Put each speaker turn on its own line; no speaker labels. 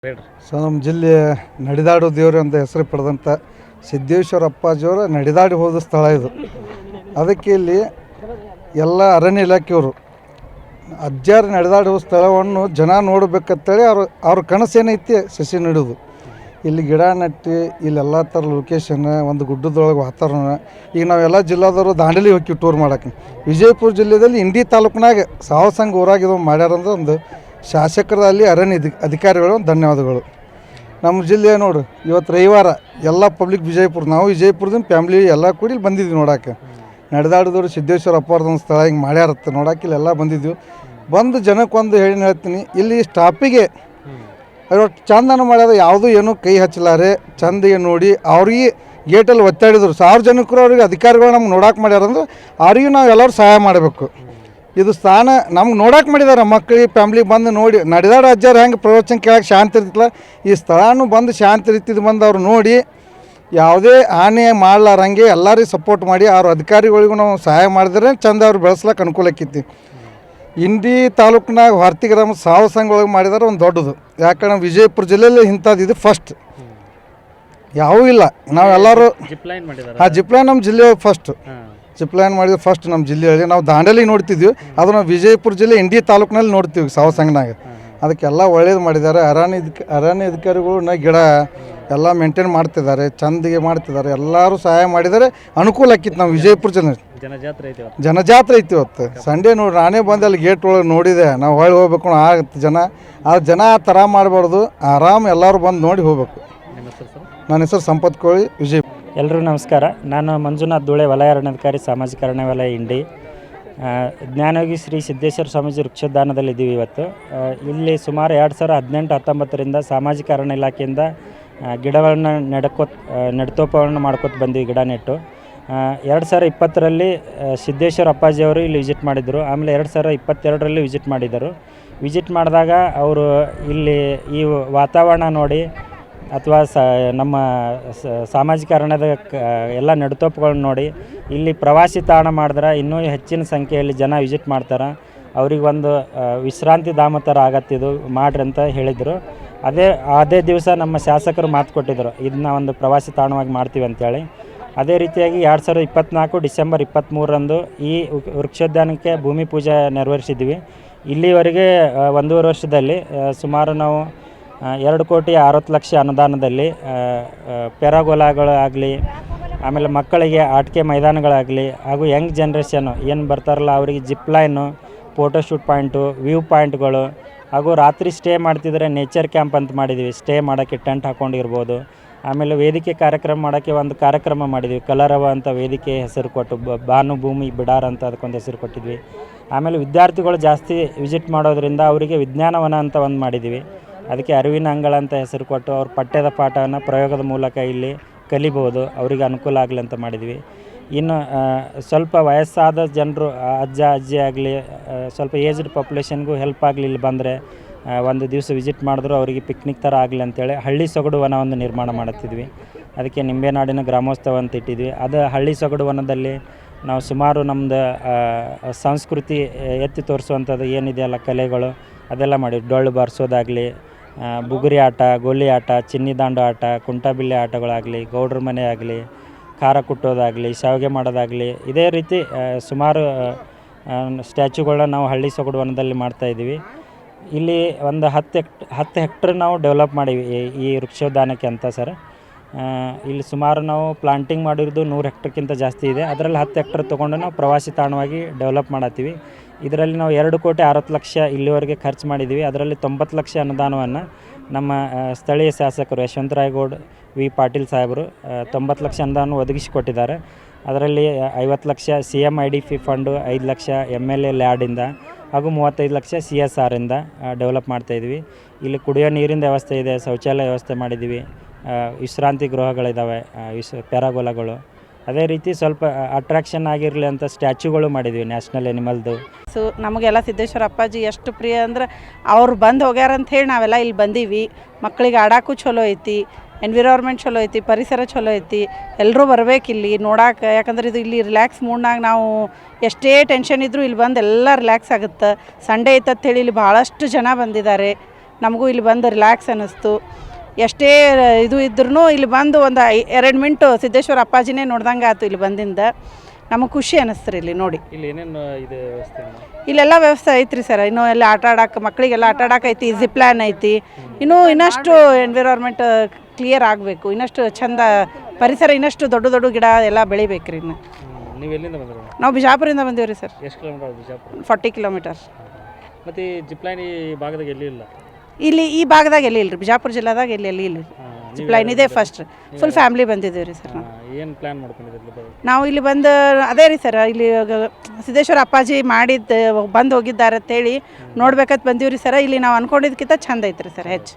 So ನಮ್ಮ ಜಿಲ್ಲೆ ನಡೆದಾಡು ದೇವರು ಅಂತ ಹೆಸರು ಪಡೆದಂಥ ಸಿದ್ದೇಶ್ವರ ಅಪ್ಪಾಜಿಯವರ ನಡೆದಾಡಿ ಹೋದ ಸ್ಥಳ ಇದು. ಅದಕ್ಕೆ ಇಲ್ಲಿ ಎಲ್ಲ ಅರಣ್ಯ ಇಲಾಖೆಯವರು ಅಜ್ಜಾರು ನಡೆದಾಡಿ ಹೋದ ಸ್ಥಳವನ್ನು ಜನ ನೋಡಬೇಕಂತೇಳಿ ಅವ್ರ ಕನಸೇನೈತಿ ಸಸಿ ನೆಡೋದು. ಇಲ್ಲಿ ಗಿಡ ನೆಟ್ಟು ಇಲ್ಲೆಲ್ಲ ಥರ ಲೊಕೇಶನ್, ಒಂದು ಗುಡ್ಡದೊಳಗೆ ವಾತಾವರಣ. ಈಗ ನಾವೆಲ್ಲ ಜಿಲ್ಲಾದವರು ದಾಂಡೇಲಿ ಹೋಗಿ ಟೂರ್ ಮಾಡೋಕೆ. ವಿಜಯಪುರ ಜಿಲ್ಲೆಯಲ್ಲಿ ಇಂಡಿ ತಾಲೂಕಿನಾಗ ಸಾವಸಂಗ ಊರಾಗಿದ್ದು ಮಾಡ್ಯಾರಂದ್ರೆ ಒಂದು ಶಾಸಕರಲ್ಲಿ ಅರಣ್ಯ ಅಧಿಕಾರಿಗಳು ಧನ್ಯವಾದಗಳು. ನಮ್ಮ ಜಿಲ್ಲೆ ನೋಡು, ಇವತ್ತು ರವಿವಾರ ಎಲ್ಲ ಪಬ್ಲಿಕ್ ನಾವು ವಿಜಯಪುರದಿಂದ ಫ್ಯಾಮ್ಲಿ ಎಲ್ಲ ಕೂಡಿ ಇಲ್ಲಿ ಬಂದಿದ್ವಿ ನೋಡೋಕೆ. ನಡೆದಾಡಿದವರು ಸಿದ್ದೇಶ್ವರ ಅಪ್ಪಾರ್ದೊಂದು ಸ್ಥಳ ಹಿಂಗೆ ಮಾಡ್ಯಾರತ್ತೆ ನೋಡೋಕೆ ಇಲ್ಲೆಲ್ಲ ಬಂದಿದ್ವಿ. ಬಂದು ಜನಕ್ಕೊಂದು ಹೇಳ್ತೀನಿ, ಇಲ್ಲಿ ಸ್ಟಾಪಿಗೆ ಚಂದನ ಮಾಡ್ಯಾರ, ಯಾವುದೂ ಏನೂ ಕೈ ಹಚ್ಚಲಾರೆ ಚಂದಿಗೆ ನೋಡಿ ಅವ್ರಿಗೆ ಗೇಟಲ್ಲಿ ಒತ್ತಾಡಿದ್ರು. ಸಾರ್ವಜನಿಕರು ಅವ್ರಿಗೆ ಅಧಿಕಾರಿಗಳು ನಮ್ಗೆ ನೋಡೋಕೆ ಮಾಡ್ಯಾರಂದ್ರೆ ಅವ್ರಿಗೆ ನಾವು ಎಲ್ಲರೂ ಸಹಾಯ ಮಾಡಬೇಕು. ಇದು ಸ್ಥಾನ ನಮ್ಗೆ ನೋಡೋಕೆ ಮಾಡಿದ್ದಾರೆ. ಮಕ್ಕಳಿಗೆ ಫ್ಯಾಮ್ಲಿಗೆ ಬಂದು ನೋಡಿ ನಡೆದಾಡ ಅಜ್ಜಾರು ಹೆಂಗೆ ಪ್ರವಚನ ಕೇಳಕ್ಕೆ ಶಾಂತಿ ಇರ್ತಿಲ್ಲ, ಈ ಸ್ಥಳನೂ ಬಂದು ಶಾಂತಿ ರೀತಿದು ಬಂದು ಅವ್ರು ನೋಡಿ ಯಾವುದೇ ಹಾನಿ ಮಾಡಲಾರಂಗೆ ಎಲ್ಲರಿಗೂ ಸಪೋರ್ಟ್ ಮಾಡಿ ಅವ್ರ ಅಧಿಕಾರಿಗಳಿಗೂ ನಾವು ಸಹಾಯ ಮಾಡಿದ್ರೆ ಚಂದ ಅವ್ರು ಬೆಳೆಸ್ಲಿಕ್ಕೆ ಅನುಕೂಲ ಆಕ್ಕೈತಿ. ಇಂಡಿ ತಾಲೂಕಿನಾಗ ವಾರ್ತಿ ಗ್ರಾಮ ಸಾವಸಂಗ ಮಾಡಿದಾರೆ ಒಂದು ದೊಡ್ಡದು. ಯಾಕಂದ್ರೆ ವಿಜಯಪುರ ಜಿಲ್ಲೆಯಲ್ಲಿ ಇಂಥದ್ದು ಇದು ಫಸ್ಟ್, ಯಾವೂ ಇಲ್ಲ. ನಾವೆಲ್ಲರೂ ಜಿಪ್ಲೈನ್ ನಮ್ಮ ಜಿಲ್ಲೆ ಫಸ್ಟ್ ಜಿಪ್ಲೈನ್ ಮಾಡಿದ್ರೆ ಫಸ್ಟ್ ನಮ್ಮ ಜಿಲ್ಲೆಯಲ್ಲಿ. ನಾವು ದಾಂಡೇಲಿ ನೋಡ್ತಿದ್ವಿ, ಅದು ನಾವು ವಿಜಯಪುರ ಜಿಲ್ಲೆ ಇಂಡಿ ತಾಲೂಕಿನಲ್ಲಿ ನೋಡ್ತೀವಿ ಸಾವಸಂಗನಾಗ. ಅದಕ್ಕೆಲ್ಲ ಒಳ್ಳೇದು ಮಾಡಿದ್ದಾರೆ. ಅರಣ್ಯ ಅಧಿಕಾರಿಗಳು ಗಿಡ ಎಲ್ಲ ಮೇಂಟೈನ್ ಮಾಡ್ತಿದ್ದಾರೆ, ಚಂದಿಗೆ ಮಾಡ್ತಿದ್ದಾರೆ. ಎಲ್ಲರೂ ಸಹಾಯ ಮಾಡಿದ್ದಾರೆ, ಅನುಕೂಲ ಆಕಿತ್ತು. ನಾವು ವಿಜಯಪುರ ಜನಜಾತ್ರೆ ಐತಿ ಇವತ್ತು ಸಂಡೇ ನೋಡಿ. ನಾನೇ ಬಂದು ಅಲ್ಲಿ ಗೇಟ್ ಒಳಗೆ ನೋಡಿದೆ. ನಾವು ಹೊಳ್ಳಿ ಹೋಗ್ಬೇಕು ಆಗತ್ತೆ ಜನ ಆ ಥರ ಮಾಡಬಾರ್ದು, ಆರಾಮ್ ಎಲ್ಲರೂ ಬಂದು ನೋಡಿ ಹೋಗ್ಬೇಕು. ನನ್ನ ಹೆಸರು ಸಂಪತ್ ಕೋಳಿ, ವಿಜಯಪುರ.
ಎಲ್ಲರಿಗೂ ನಮಸ್ಕಾರ. ನಾನು ಮಂಜುನಾಥ್ ಧೂಳೆ, ವಲಯ ಅರಣ್ಯಾಧಿಕಾರಿ, ಸಾಮಾಜಿಕ ಅರಣ್ಯ ವಲಯ, ಇಂಡಿ. ಜ್ಞಾನಯೋಗಿ ಶ್ರೀ ಸಿದ್ದೇಶ್ವರ ಸ್ವಾಮೀಜಿ ವೃಕ್ಷೋದ್ಯಾನದಲ್ಲಿದ್ದೀವಿ ಇವತ್ತು. ಇಲ್ಲಿ ಸುಮಾರು 2018-19ರಿಂದ ಸಾಮಾಜಿಕ ಅರಣ್ಯ ಇಲಾಖೆಯಿಂದ ಗಿಡಗಳನ್ನು ನೆಡ್ತೋಪವನ್ನು ಮಾಡ್ಕೊತ ಬಂದ್ವಿ. ಗಿಡ ನೆಟ್ಟು 2020ರಲ್ಲಿ ಸಿದ್ದೇಶ್ವರ ಅಪ್ಪಾಜಿಯವರು ಇಲ್ಲಿ ವಿಸಿಟ್ ಮಾಡಿದರು. ಆಮೇಲೆ 2022ರಲ್ಲಿ ವಿಸಿಟ್ ಮಾಡಿದರು. ವಿಸಿಟ್ ಮಾಡಿದಾಗ ಅವರು ಇಲ್ಲಿ ಈ ವಾತಾವರಣ ನೋಡಿ ಅಥವಾ ನಮ್ಮ ಸಾಮಾಜಿಕ ಅರಣ್ಯದ ಎಲ್ಲ ನೆಡತೋಪುಗಳನ್ನ ನೋಡಿ ಇಲ್ಲಿ ಪ್ರವಾಸಿ ತಾಣ ಮಾಡಿದ್ರೆ ಇನ್ನೂ ಹೆಚ್ಚಿನ ಸಂಖ್ಯೆಯಲ್ಲಿ ಜನ ವಿಸಿಟ್ ಮಾಡ್ತಾರೆ. ಅವ್ರಿಗೆ ಒಂದು ವಿಶ್ರಾಂತಿ ಧಾಮ ಥರ ಆಗತ್ತಿದು ಮಾಡ್ರಿ ಅಂತ ಹೇಳಿದರು. ಅದೇ ದಿವಸ ನಮ್ಮ ಶಾಸಕರು ಮಾತು ಕೊಟ್ಟಿದ್ದರು, ಇದನ್ನ ಒಂದು ಪ್ರವಾಸಿ ತಾಣವಾಗಿ ಮಾಡ್ತೀವಿ ಅಂಥೇಳಿ. ಅದೇ ರೀತಿಯಾಗಿ 2024 ಡಿಸೆಂಬರ್ 23ರಂದು ಈ ವೃಕ್ಷೋದ್ಯಾನಕ್ಕೆ ಭೂಮಿ ಪೂಜೆ ನೆರವೇರಿಸಿದ್ವಿ. ಇಲ್ಲಿವರೆಗೆ 1.5 ವರ್ಷದಲ್ಲಿ ಸುಮಾರು ನಾವು 2,60,00,000 ಅನುದಾನದಲ್ಲಿ ಪೆರಾಗೋಲಾಗಳಾಗಲಿ, ಆಮೇಲೆ ಮಕ್ಕಳಿಗೆ ಆಟಿಕೆ ಮೈದಾನಗಳಾಗಲಿ, ಹಾಗೂ ಯಂಗ್ ಜನ್ರೇಷನ್ನು ಏನು ಬರ್ತಾರಲ್ಲ ಅವರಿಗೆ ಜಿಪ್ಲೈನು, ಫೋಟೋಶೂಟ್ ಪಾಯಿಂಟು, ವ್ಯೂ ಪಾಯಿಂಟ್ಗಳು, ಹಾಗೂ ರಾತ್ರಿ ಸ್ಟೇ ಮಾಡ್ತಿದ್ರೆ ನೇಚರ್ ಕ್ಯಾಂಪ್ ಅಂತ ಮಾಡಿದ್ವಿ. ಸ್ಟೇ ಮಾಡೋಕ್ಕೆ ಟೆಂಟ್ ಹಾಕ್ಕೊಂಡಿರ್ಬೋದು. ಆಮೇಲೆ ವೇದಿಕೆ ಕಾರ್ಯಕ್ರಮ ಮಾಡೋಕ್ಕೆ ಒಂದು ಕಾರ್ಯಕ್ರಮ ಮಾಡಿದ್ವಿ, ಕಲರವ ಅಂತ ವೇದಿಕೆ ಹೆಸರು ಕೊಟ್ಟು, ಭಾನುಭೂಮಿ ಬಿಡಾರ ಅಂತ ಅದಕ್ಕೊಂದು ಹೆಸರು ಕೊಟ್ಟಿದ್ವಿ. ಆಮೇಲೆ ವಿದ್ಯಾರ್ಥಿಗಳು ಜಾಸ್ತಿ ವಿಸಿಟ್ ಮಾಡೋದ್ರಿಂದ ಅವರಿಗೆ ವಿಜ್ಞಾನವನ ಅಂತ ಒಂದು ಮಾಡಿದ್ವಿ. ಅದಕ್ಕೆ ಅರಿವಿನ ಅಂಗಳ ಅಂತ ಹೆಸರು ಕೊಟ್ಟು ಅವ್ರ ಪಠ್ಯದ ಪಾಠವನ್ನು ಪ್ರಯೋಗದ ಮೂಲಕ ಇಲ್ಲಿ ಕಲಿಬೋದು, ಅವರಿಗೆ ಅನುಕೂಲ ಆಗಲಿ ಅಂತ ಮಾಡಿದ್ವಿ. ಇನ್ನು ಸ್ವಲ್ಪ ವಯಸ್ಸಾದ ಜನರು, ಅಜ್ಜಿ ಆಗಲಿ, ಸ್ವಲ್ಪ ಏಜ್ಡ್ ಪಾಪ್ಯುಲೇಷನ್ಗೂ ಹೆಲ್ಪ್ ಆಗಲಿ, ಇಲ್ಲಿ ಬಂದರೆ ಒಂದು ದಿವಸ ವಿಸಿಟ್ ಮಾಡಿದ್ರು ಅವರಿಗೆ ಪಿಕ್ನಿಕ್ ಥರ ಆಗಲಿ ಅಂತೇಳಿ ಹಳ್ಳಿ ಸೊಗಡು ವನ ಒಂದು ನಿರ್ಮಾಣ ಮಾಡುತ್ತಿದ್ವಿ. ಅದಕ್ಕೆ ನಿಂಬೆನಾಡಿನ ಗ್ರಾಮೋತ್ಸವ ಅಂತ ಇಟ್ಟಿದ್ವಿ. ಅದು ಹಳ್ಳಿ ಸೊಗಡು ವನದಲ್ಲಿ ನಾವು ಸುಮಾರು ನಮ್ಮದು ಸಂಸ್ಕೃತಿ ಎತ್ತಿ ತೋರಿಸುವಂಥದ್ದು ಏನಿದೆಯಲ್ಲ ಕಲೆಗಳು ಅದೆಲ್ಲ ಮಾಡಿದ್ವಿ. ಡೊಳ್ಳು ಬಾರಿಸೋದಾಗಲಿ, ಬುಗುರಿ ಆಟ, ಗೋಲಿ ಆಟ, ಚಿನ್ನಿ ದಾಂಡು ಆಟ, ಕುಂಟಾಬಿಲ್ಲೆ ಆಟಗಳಾಗಲಿ, ಗೌಡ್ರ ಮನೆ ಆಗಲಿ, ಖಾರ ಕುಟ್ಟೋದಾಗಲಿ, ಶಾವಿಗೆ ಮಾಡೋದಾಗಲಿ, ಇದೇ ರೀತಿ ಸುಮಾರು ಸ್ಟ್ಯಾಚ್ಯುಗಳನ್ನ ನಾವು ಹಳ್ಳಿ ಸೊಗಡು ವನದಲ್ಲಿ ಮಾಡ್ತಾಯಿದ್ದೀವಿ. ಇಲ್ಲಿ ಒಂದು 10 ಹೆಕ್ಟರ್ ನಾವು ಡೆವಲಪ್ ಮಾಡೀವಿ ಈ ವೃಕ್ಷೋದ್ಯಾನಕ್ಕೆ ಅಂತ ಸರ್. ಇಲ್ಲಿ ಸುಮಾರು ನಾವು ಪ್ಲಾಂಟಿಂಗ್ ಮಾಡಿರೋದು 100 ಹೆಕ್ಟರ್ಕ್ಕಿಂತ ಜಾಸ್ತಿ ಇದೆ. ಅದರಲ್ಲಿ 10 ಹೆಕ್ಟರ್ ತೊಗೊಂಡು ನಾವು ಪ್ರವಾಸಿ ತಾಣವಾಗಿ ಡೆವಲಪ್ ಮಾಡತ್ತೀವಿ. ಇದರಲ್ಲಿ ನಾವು 2,60,00,000 ಇಲ್ಲಿವರೆಗೆ ಖರ್ಚು ಮಾಡಿದ್ದೀವಿ. ಅದರಲ್ಲಿ 90 ಲಕ್ಷ ಅನುದಾನವನ್ನು ನಮ್ಮ ಸ್ಥಳೀಯ ಶಾಸಕರು ಯಶವಂತರಾಯಗೌಡ ವಿ ಪಾಟೀಲ್ ಸಾಹೇಬರು 90 ಲಕ್ಷ ಅನುದಾನ ಒದಗಿಸಿಕೊಟ್ಟಿದ್ದಾರೆ. ಅದರಲ್ಲಿ 50 lakh CMIDF fund, 5 lakh MLA ಲ್ಯಾಡಿಂದ, ಹಾಗೂ 35 ಲಕ್ಷ CSRಯಿಂದ ಡೆವಲಪ್ ಮಾಡ್ತಾಯಿದ್ವಿ. ಇಲ್ಲಿ ಕುಡಿಯೋ ನೀರಿನ ವ್ಯವಸ್ಥೆ ಇದೆ, ಶೌಚಾಲಯ ವ್ಯವಸ್ಥೆ ಮಾಡಿದ್ದೀವಿ, ವಿಶ್ರಾಂತಿ ಗೃಹಗಳಿದ್ದಾವೆ, ಪ್ಯಾರಾಗೋಲಾಗಳು. ಅದೇ ರೀತಿ ಸ್ವಲ್ಪ ಅಟ್ರಾಕ್ಷನ್ ಆಗಿರಲಿ ಅಂತ ಸ್ಟ್ಯಾಚ್ಯುಗಳು ಮಾಡಿದ್ವಿ ನ್ಯಾಷನಲ್ ಎನಿಮಲ್ದು.
ಸೊ ನಮಗೆಲ್ಲ ಸಿದ್ದೇಶ್ವರ ಅಪ್ಪಾಜಿ ಎಷ್ಟು ಪ್ರಿಯ ಅಂದ್ರೆ ಅವ್ರು ಬಂದು ಹೋಗ್ಯಾರ ಅಂತ ಹೇಳಿ ನಾವೆಲ್ಲ ಇಲ್ಲಿ ಬಂದೀವಿ. ಮಕ್ಕಳಿಗೆ ಆಡೋಕ್ಕೂ ಚಲೋ ಐತಿ, ಎನ್ವಿರಾನ್ಮೆಂಟ್ ಚಲೋ ಐತಿ, ಪರಿಸರ ಚಲೋ ಐತಿ. ಎಲ್ಲರೂ ಬರ್ಬೇಕು ಇಲ್ಲಿ ನೋಡೋಕೆ. ಯಾಕಂದ್ರೆ ಇದು ಇಲ್ಲಿ ರಿಲ್ಯಾಕ್ಸ್ ಮೂಡ್ನಾಗ ನಾವು ಎಷ್ಟೇ ಟೆನ್ಷನ್ ಇದ್ದರೂ ಇಲ್ಲಿ ಬಂದು ಎಲ್ಲ ರಿಲ್ಯಾಕ್ಸ್ ಆಗುತ್ತೆ. ಸಂಡೇ ಐತಂತ ಹೇಳಿ ಇಲ್ಲಿ ಭಾಳಷ್ಟು ಜನ ಬಂದಿದ್ದಾರೆ. ನಮಗೂ ಇಲ್ಲಿ ಬಂದು ರಿಲ್ಯಾಕ್ಸ್ ಅನ್ನಿಸ್ತು. ಎಷ್ಟೇ ಇದು ಇದ್ರೂ ಇಲ್ಲಿ ಬಂದು ಒಂದು 2 ಮಿನಿಟು ಸಿದ್ದೇಶ್ವರ ಅಪ್ಪಾಜಿನೇ ನೋಡ್ದಂಗೆ ಆಯ್ತು. ಇಲ್ಲಿ ಬಂದಿಂದ ನಮಗೆ ಖುಷಿ ಅನ್ನಿಸ್ತು ಇಲ್ಲಿ ನೋಡಿ.
ಇಲ್ಲಿ ಏನೇನು ಇದೆ ವ್ಯವಸ್ಥೆ?
ಇಲ್ಲೆಲ್ಲ ವ್ಯವಸ್ಥೆ ಐತ್ರಿ ಸರ್. ಇನ್ನೂ ಎಲ್ಲ ಆಟ ಆಡೋಕೆ ಮಕ್ಕಳಿಗೆಲ್ಲ ಆಟ ಆಡೋಕೆ ಐತಿ, ಜಿಪ್ ಪ್ಲ್ಯಾನ್ ಐತಿ. ಇನ್ನಷ್ಟು ಎನ್ವಿರಾನ್ಮೆಂಟ್ ಕ್ಲಿಯರ್ ಆಗಬೇಕು, ಇನ್ನಷ್ಟು ಚಂದ ಪರಿಸರ, ಇನ್ನಷ್ಟು ದೊಡ್ಡ ದೊಡ್ಡ ಗಿಡ ಎಲ್ಲ ಬೆಳಿಬೇಕ್ರಿ. ಇನ್ನು
ನೀವು ಎಲ್ಲಿಂದ ಬಂದರು?
ನಾವು ಬಿಜಾಪುರಿಂದ ಬಂದೀವಿ ರೀ ಸರ್.
ಎಷ್ಟು ಕಿಲೋಮೀಟರ್ ಬಿಜಾಪುರ?
40 ಕಿಲೋಮೀಟರ್.
ಮತ್ತು ಈ ಜಿಪ್ಲೈನ್ ಈ ಭಾಗದಾಗ ಎಲ್ಲಿ ಇಲ್ಲ?
ಇಲ್ಲಿ ಈ ಭಾಗದಾಗ ಎಲ್ಲಿ ಇಲ್ಲ ರೀ, ಬಿಜಾಪುರ ಜಿಲ್ಲಾದಾಗ ಎಲ್ಲಿ ಇಲ್ಲ. ಜಿಪ್ಲೈನ್ ಇದೆ ಫಸ್ಟ್. ಫುಲ್ ಫ್ಯಾಮಿಲಿ ಬಂದಿದ್ದೀವಿ ರೀ ಸರ್.
ಏನು ಪ್ಲ್ಯಾನ್ ಮಾಡ್ಕೊಂಡಿದ್ದೀರಿ?
ನಾವು ಇಲ್ಲಿ ಬಂದು ಅದೇ ರೀ ಸರ್, ಇಲ್ಲಿ ಸಿದ್ದೇಶ್ವರ ಅಪ್ಪಾಜಿ ಬಂದು ಹೋಗಿದ್ದಾರೆ ಅಂತೇಳಿ ನೋಡ್ಬೇಕಂತ ಬಂದೀವಿ ರೀ ಸರ್. ಇಲ್ಲಿ ನಾವು ಅಂದ್ಕೊಂಡಿದ್ದಕ್ಕಿಂತ ಚಂದ ಐತ್ರಿ ಸರ್ ಹೆಚ್ಚು.